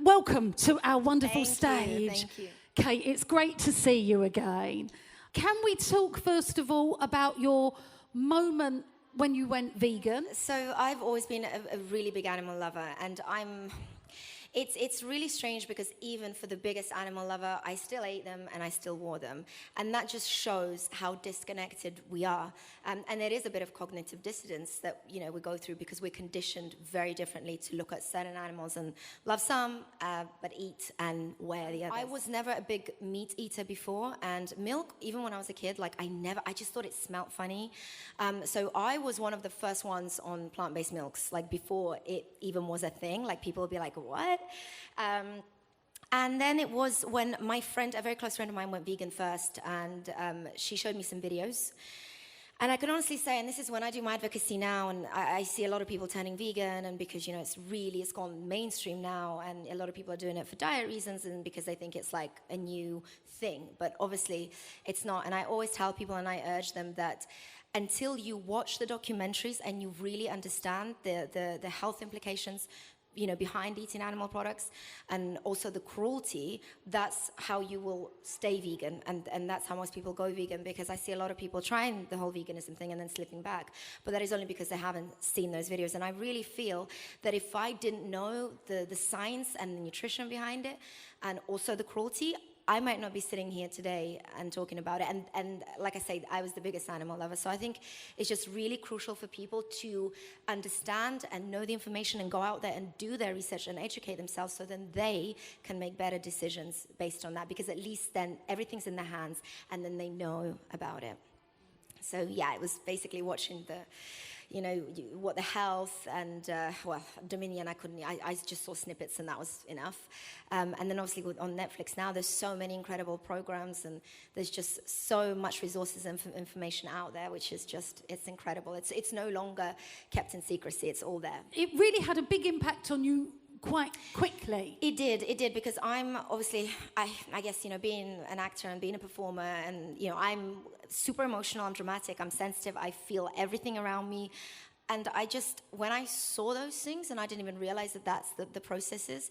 Welcome to our wonderful Thank you, stage. thank you. Kate, it's great to see you again. Can we talk first of all about your moment when you went vegan? So I've always been a really big animal lover, and it's really strange because even for the biggest animal lover, I still ate them and I still wore them. And that just shows how disconnected we are. And there is a bit of cognitive dissonance that, we go through because we're conditioned very differently to look at certain animals and love some, but eat and wear the others. I was never a big meat eater before, and milk, even when I was a kid, I just thought it smelled funny. So I was one of the first ones on plant-based milks, before it even was a thing. People would be like, what? And then it was when my friend, a very close friend of mine, went vegan first, and she showed me some videos. And I can honestly say, and this is when I do my advocacy now, and I see a lot of people turning vegan, and because, it's gone mainstream now, and a lot of people are doing it for diet reasons and because they think it's like a new thing. But obviously, it's not. And I always tell people, and I urge them that until you watch the documentaries and you really understand the health implications behind eating animal products, and also the cruelty, that's how you will stay vegan, and that's how most people go vegan, because I see a lot of people trying the whole veganism thing and then slipping back, but that is only because they haven't seen those videos. And I really feel that if I didn't know the science and the nutrition behind it, and also the cruelty, I might not be sitting here today and talking about it. And like I said, I was the biggest animal lover. So I think it's just really crucial for people to understand and know the information and go out there and do their research and educate themselves, so then they can make better decisions based on that, because at least then everything's in their hands and then they know about it. So yeah, it was basically watching what the health and, Dominion, I just saw snippets and that was enough. And then obviously on Netflix now, there's so many incredible programs, and there's just so much resources and information out there, which is just, it's incredible. It's no longer kept in secrecy, it's all there. It really had a big impact on you quite quickly. It did, because I'm obviously, I guess, being an actor and being a performer, and, I'm super emotional, I'm dramatic, I'm sensitive, I feel everything around me. And when I saw those things, and I didn't even realize that that's the processes,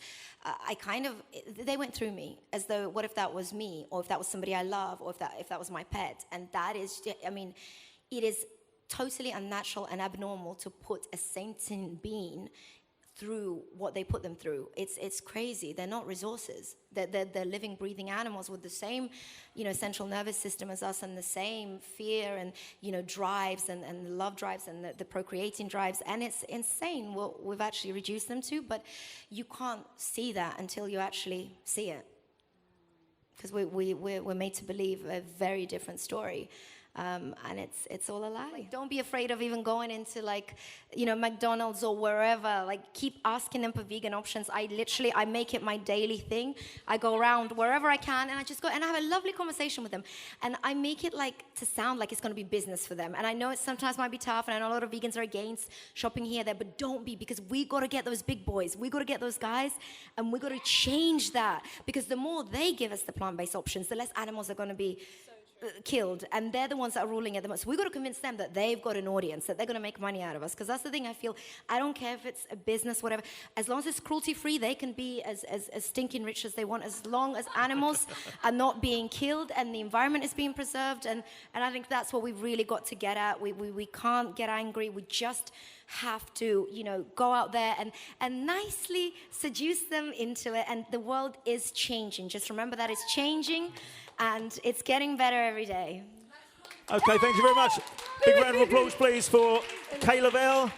they went through me, as though, what if that was me, or if that was somebody I love, or if that was my pet? And that is, it is totally unnatural and abnormal to put a sentient being through what they put them through. It's crazy. They're not resources. They're living, breathing animals with the same, central nervous system as us, and the same fear and, drives and love drives and the procreating drives. And it's insane what we've actually reduced them to, but you can't see that until you actually see it. Because we're made to believe a very different story. And it's all a lie. Don't be afraid of even going into McDonald's or wherever. Keep asking them for vegan options. I make it my daily thing. I go around wherever I can, and I just go and I have a lovely conversation with them. And I make it to sound like it's going to be business for them. And I know it sometimes might be tough, and I know a lot of vegans are against shopping here, there, but don't be, because we got to get those big boys. We got to get those guys, and we got to change that, because the more they give us the plant-based options, the less animals are going to be killed, and they're the ones that are ruling at the moment. So we've got to convince them that they've got an audience, that they're going to make money out of us, because that's the thing. I feel, I don't care if it's a business, whatever, as long as it's cruelty-free, they can be as stinking rich as they want, as long as animals are not being killed and the environment is being preserved. And I think that's what we've really got to get at. We can't get angry. We just have to, go out there and nicely seduce them into it. And the world is changing. Just remember that it's changing, and it's getting better every day. Okay, thank you very much. Big round of applause, please, for Lovelle.